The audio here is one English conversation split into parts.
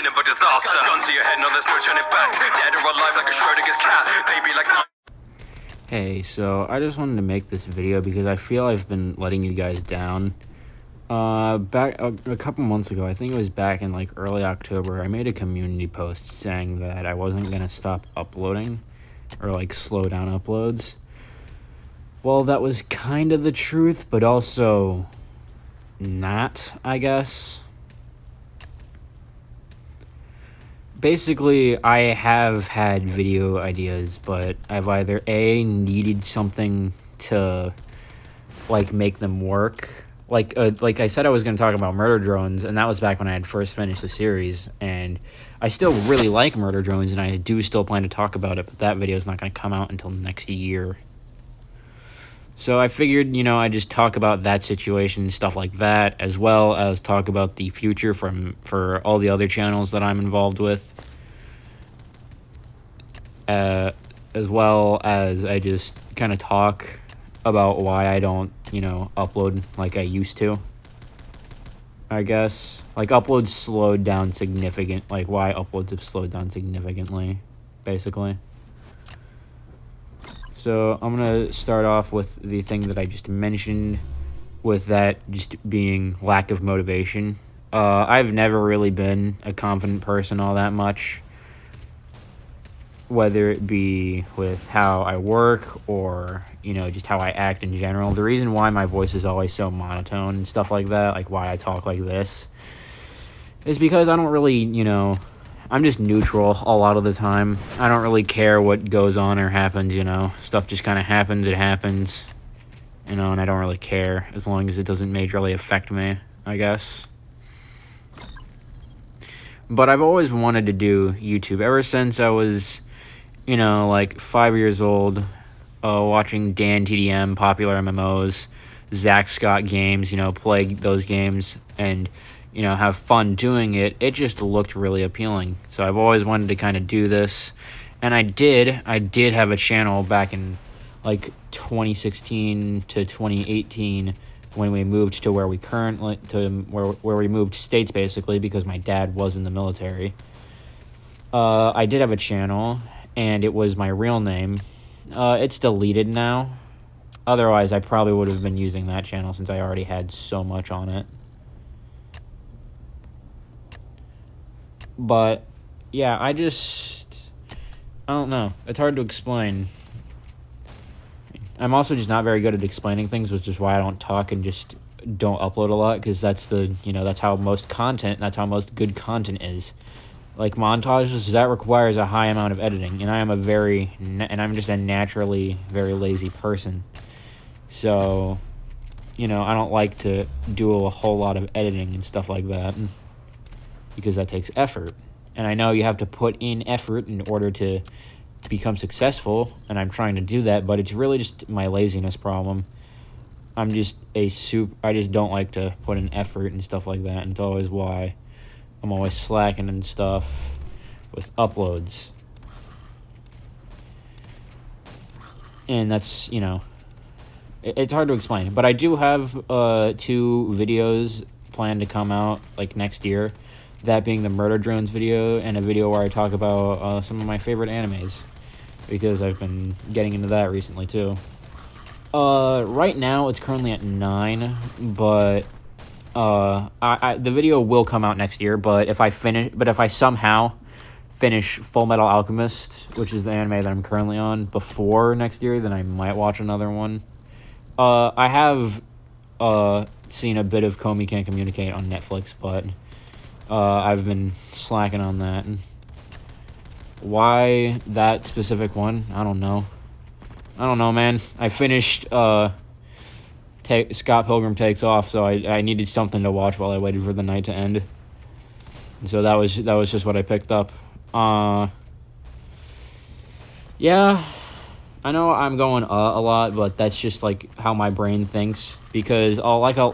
But disaster. Gun to your head, no, there's no turning back. Dead or alive like a Schrodinger's cat. Baby like. Hey, so I just wanted to make this video because I feel I've been letting you guys down. Back a couple months ago, I think it was back in like early October, I made a community post saying that I wasn't gonna stop uploading or like slow down uploads. Well, that was kind of the truth, but also not, I guess. Basically, I have had video ideas, but I've either A, needed something to, like, make them work. Like I said I was going to talk about murder drones, and that was back when I had first finished the series, and I still really like murder drones, and I do still plan to talk about it, but that video is not going to come out until next year. So I figured, I'd just talk about that situation, stuff like that, as well as talk about the future for all the other channels that I'm involved with. As well as I just kind of talk about why I don't, upload like I used to. I guess. Like, uploads slowed down significant, like why uploads have slowed down significantly, basically. So I'm going to start off with the thing that I just mentioned, with that just being lack of motivation. I've never really been a confident person all that much, whether it be with how I work or, just how I act in general. The reason why my voice is always so monotone and stuff like that, like why I talk like this, is because I don't really, I'm just neutral a lot of the time. I don't really care what goes on or happens, Stuff just kind of happens, it happens, and I don't really care as long as it doesn't majorly affect me, I guess. But I've always wanted to do YouTube ever since I was, like 5 years old, watching Dan TDM, popular MMOs, Zach Scott games, play those games, and have fun doing it. It just looked really appealing. So I've always wanted to kind of do this. And I did have a channel back in like 2016 to 2018 when we moved to where we we moved states, basically, because my dad was in the military. I did have a channel, and it was my real name. It's deleted now. Otherwise, I probably would have been using that channel since I already had so much on it. But, yeah, I don't know. It's hard to explain. I'm also just not very good at explaining things, which is why I don't talk and just don't upload a lot, because that's that's how most good content is. Like montages, that requires a high amount of editing, and I'm just a naturally very lazy person. So, I don't like to do a whole lot of editing and stuff like that, because that takes effort. And I know you have to put in effort in order to become successful, and I'm trying to do that, but it's really just my laziness problem. I just don't like to put in effort and stuff like that, and it's always why I'm always slacking and stuff with uploads. And that's, it's hard to explain. But I do have 2 videos planned to come out like next year. That being the murder drones video and a video where I talk about some of my favorite animes, because I've been getting into that recently too. Right now it's currently at 9, but the video will come out next year. But if I somehow finish Full Metal Alchemist, which is the anime that I'm currently on, before next year, then I might watch another one. I have seen a bit of Komi Can't Communicate on Netflix, but I've been slacking on that. Why that specific one? I don't know, man. I finished Scott Pilgrim Takes Off, so I needed something to watch while I waited for the night to end. And so that was just what I picked up. Yeah, I know I'm going a lot, but that's just like how my brain thinks, because like how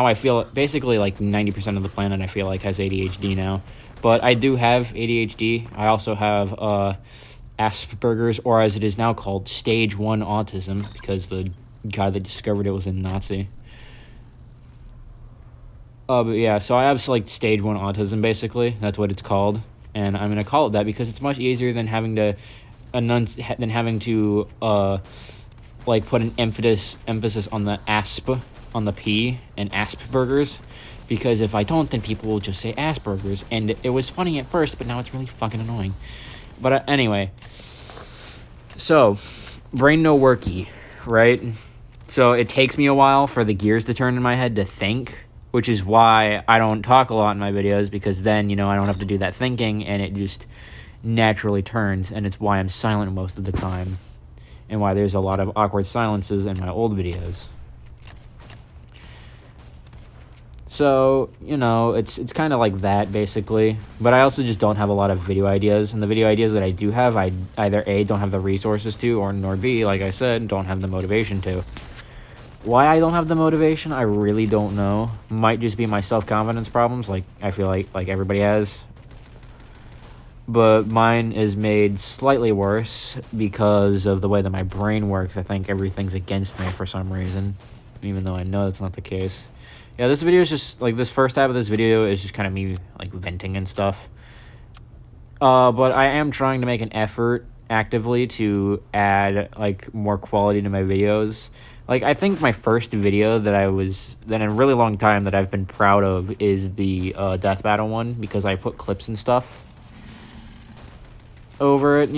I feel. Basically, like 90% of the planet I feel like has ADHD now. But I do have ADHD. I also have Asperger's, or as it is now called, Stage 1 autism, because the guy that discovered it was a Nazi. But yeah, so I have like stage 1 autism, basically. That's what it's called, and I'm gonna call it that because it's much easier than having to like put an emphasis on the asp, on the p, and Asperger's, because if I don't, then people will just say Asperger's, and it was funny at first, but now it's really fucking annoying. But anyway, so brain no worky, right? So it takes me a while for the gears to turn in my head to think, which is why I don't talk a lot in my videos, because then, I don't have to do that thinking, and it just naturally turns, and it's why I'm silent most of the time, and why there's a lot of awkward silences in my old videos. So, it's kind of like that, basically. But I also just don't have a lot of video ideas, and the video ideas that I do have, I either A, don't have the resources to, or nor B, like I said, don't have the motivation to. Why I don't have the motivation, I really don't know. Might just be my self-confidence problems, like I feel like everybody has. But mine is made slightly worse because of the way that my brain works. I think everything's against me for some reason, even though I know that's not the case. Yeah, this video is just, like, this first half of this video is just kind of me, like, venting and stuff. But I am trying to make an effort actively to add, like, more quality to my videos. Like, I think my first video that in a really long time that I've been proud of is the Death Battle one, because I put clips and stuff over it,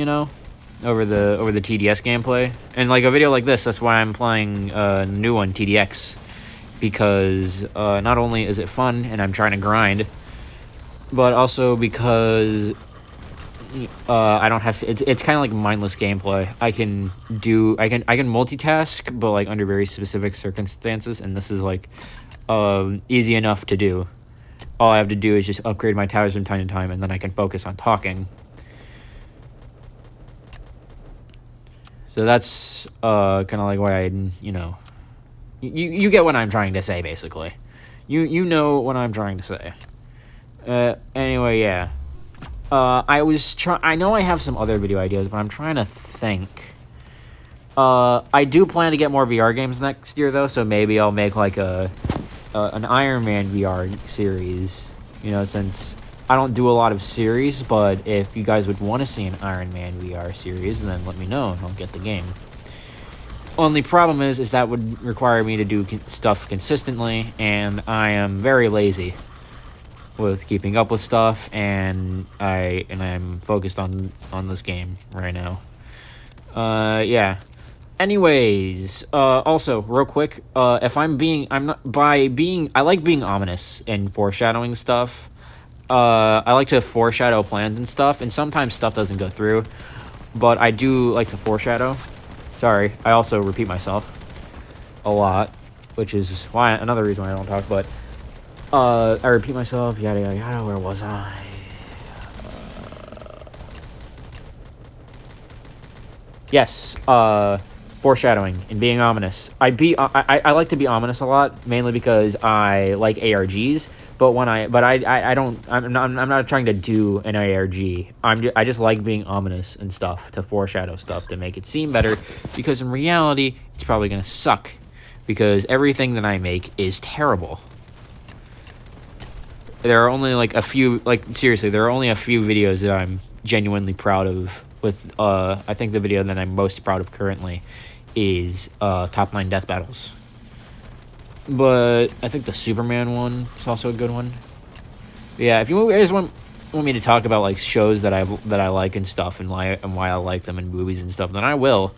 over the TDS gameplay. And, like, a video like this, that's why I'm playing a new one, TDX. Because not only is it fun and I'm trying to grind, but also because I don't have it's kind of like mindless gameplay. I can multitask, but like under very specific circumstances, and this is like easy enough to do. All I have to do is just upgrade my towers from time to time, and then I can focus on talking. So that's kind of like why you get what I'm trying to say, basically. You know what I'm trying to say. Anyway, yeah. I know I have some other video ideas, but I'm trying to think. I do plan to get more VR games next year, though, so maybe I'll make, like, an Iron Man VR series, since I don't do a lot of series, but if you guys would want to see an Iron Man VR series, then let me know, and I'll get the game. Only problem is that would require me to do stuff consistently, and I am very lazy with keeping up with stuff, and I'm focused on this game right now. Yeah. Anyways, also real quick, I like being ominous and foreshadowing stuff. I like to foreshadow plans and stuff, and sometimes stuff doesn't go through, but I do like to foreshadow. Sorry, I also repeat myself a lot, which is another reason why I don't talk, but I repeat myself, yada yada yada. Where was I? Yes, foreshadowing and being ominous. I like to be ominous a lot, mainly because I like ARGs. But I'm not trying to do an ARG. I just like being ominous and stuff, to foreshadow stuff, to make it seem better, because in reality it's probably gonna suck, because everything that I make is terrible. There are only seriously, there are only a few videos that I'm genuinely proud of. With I think the video that I'm most proud of currently is Top 9 Death Battles. But I think the Superman one is also a good one. But yeah, if you guys want me to talk about like shows that I like and stuff, and why I like them, and movies and stuff, then I will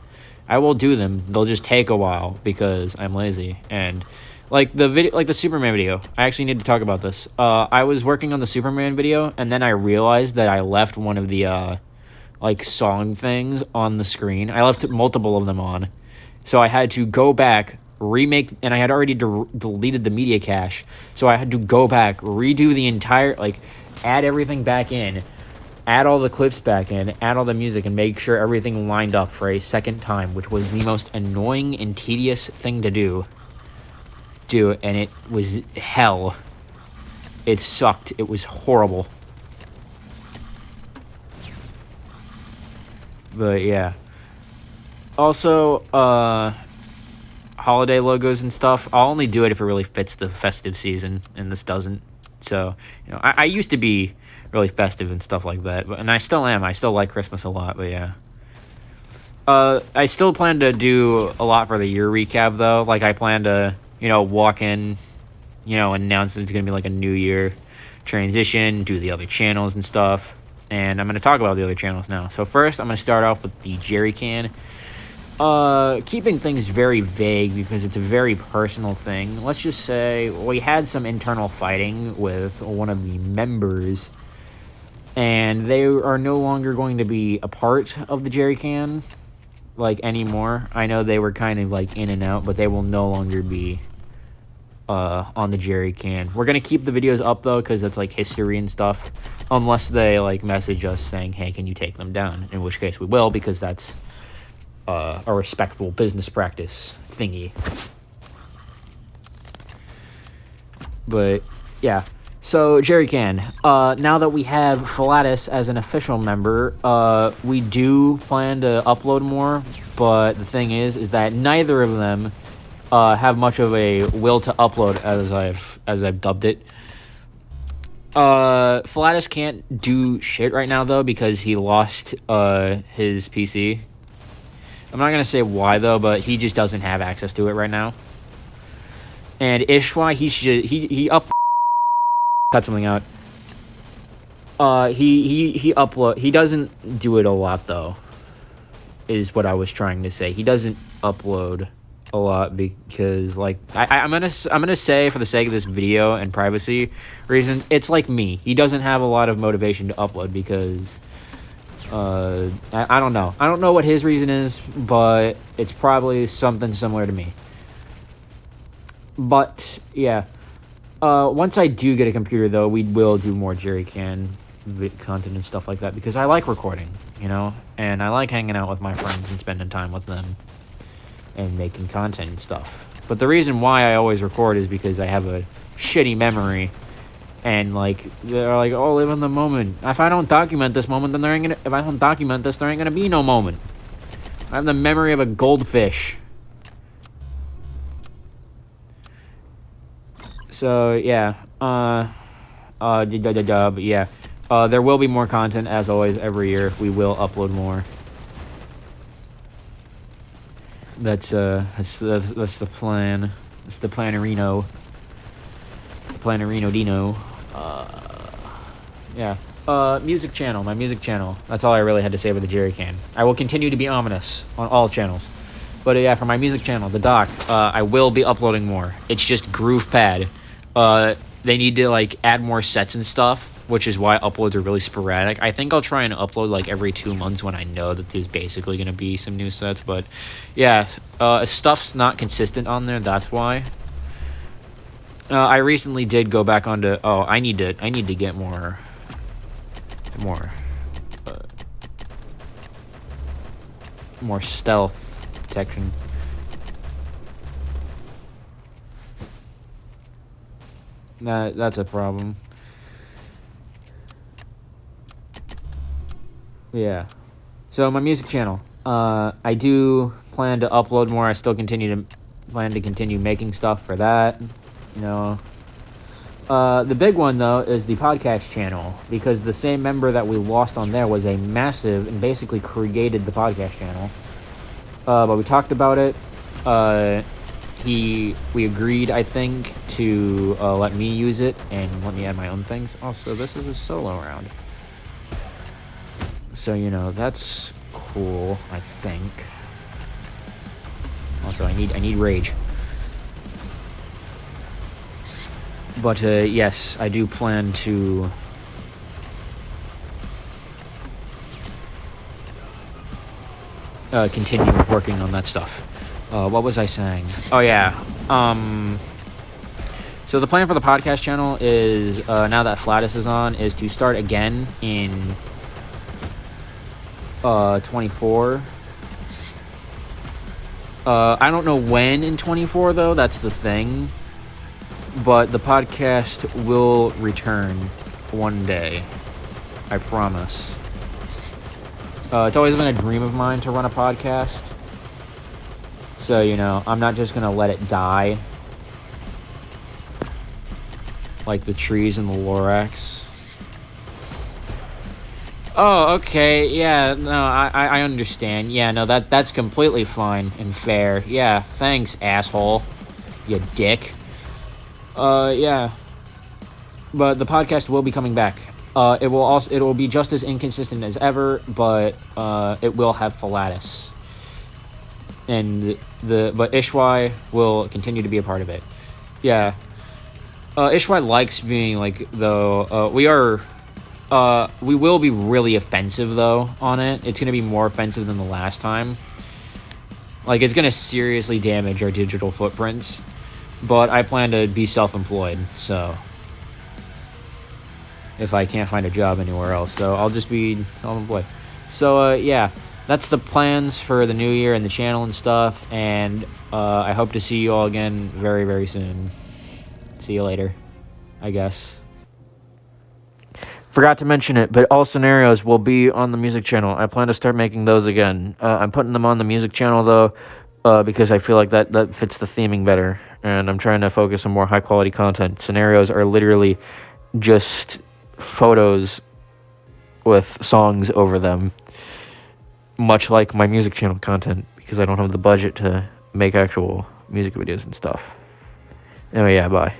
do them. They'll just take a while because I'm lazy. And like the Superman video, I actually need to talk about this. I was working on the Superman video, and then I realized that I left one of the like song things on the screen. I left multiple of them on, so I had to go back, remake, and I had already deleted the media cache, so I had to go back, redo the entire, like, add everything back in, add all the clips back in, add all the music, and make sure everything lined up for a second time, which was the most annoying and tedious thing to do, and it was hell. It sucked. It was horrible. But yeah. Also, holiday logos and stuff, I'll only do it if it really fits the festive season, and this doesn't. So, I used to be really festive and stuff like that, and I still am. I still like Christmas a lot, but yeah. I still plan to do a lot for the year recap, though. Like, I plan to, walk in, announce that it's going to be like a new year transition, do the other channels and stuff. And I'm going to talk about the other channels now. So first, I'm going to start off with the Jerry Can. Keeping things very vague because it's a very personal thing. Let's just say we had some internal fighting with one of the members, and they are no longer going to be a part of the Jerry Can, anymore. I know they were kind of, in and out, but they will no longer be, on the Jerry Can. We're gonna keep the videos up, though, because that's, history and stuff, unless they, message us saying, hey, can you take them down? In which case we will, because that's a respectable business practice thingy. But yeah, so Jerry Can. Now that we have Philatus as an official member, we do plan to upload more. But the thing is that neither of them have much of a will to upload, as I've dubbed it. Philatus can't do shit right now though because he lost his PC. I'm not gonna say why though, but he just doesn't have access to it right now. And Ishwa, he cut something out. He doesn't do it a lot though, is what I was trying to say. He doesn't upload a lot because I'm gonna say, for the sake of this video and privacy reasons, it's like me. He doesn't have a lot of motivation to upload because I don't know. I don't know what his reason is, but it's probably something similar to me. But yeah, once I do get a computer though, we will do more Jerry Can content and stuff like that because I like recording, and I like hanging out with my friends and spending time with them and making content and stuff. But the reason why I always record is because I have a shitty memory. And they're like, oh, live in the moment. If I don't document this moment, then if I don't document this, there ain't gonna be no moment. I have the memory of a goldfish. So yeah, but yeah, there will be more content as always every year. We will upload more. That's the plan. That's the planarino. Planarino Dino. Yeah. Music channel. My music channel. That's all I really had to say about the Jerry Can. I will continue to be ominous on all channels. But yeah, for my music channel, the doc, I will be uploading more. It's just GroovePad. They need to add more sets and stuff, which is why uploads are really sporadic. I think I'll try and upload every 2 months when I know that there's basically going to be some new sets. But yeah, if stuff's not consistent on there, that's why. I recently did go back onto. Oh, I need to get more stealth detection. That's a problem. Yeah. So my music channel. I do plan to upload more. I still plan to continue making stuff for that. The big one though is the podcast channel because the same member that we lost on there was a massive and basically created the podcast channel. But we talked about it. We agreed, I think, to let me use it and let me add my own things. Also, this is a solo round, so that's cool. I think. Also, I need rage. But, yes, I do plan to continue working on that stuff. What was I saying? Oh, yeah. So the plan for the podcast channel is, now that Philatus is on, is to start again in 24. I don't know when in 24, though. That's the thing. But the podcast will return one day. I promise. It's always been a dream of mine to run a podcast. So, you know, I'm not just gonna let it die like the trees in the Lorax. Oh, okay. Yeah, no, I understand. Yeah, no, that's completely fine and fair. Yeah, thanks, asshole. You dick. Yeah. But the podcast will be coming back. It will be just as inconsistent as ever, but it will have Philatus. And but Ishwai will continue to be a part of it. Yeah. Ishwai likes being like, though, we will be really offensive, though, on it. It's going to be more offensive than the last time. Like, it's going to seriously damage our digital footprints. But I plan to be self-employed, so... if I can't find a job anywhere else. So I'll just be self-employed. So, yeah. That's the plans for the new year and the channel and stuff. And I hope to see you all again very, very soon. See you later, I guess. Forgot to mention it, but all scenarios will be on the music channel. I plan to start making those again. I'm putting them on the music channel, though, because I feel like that fits the theming better. And I'm trying to focus on more high-quality content. Scenarios are literally just photos with songs over them. Much like my music channel content, because I don't have the budget to make actual music videos and stuff. Anyway, yeah, bye.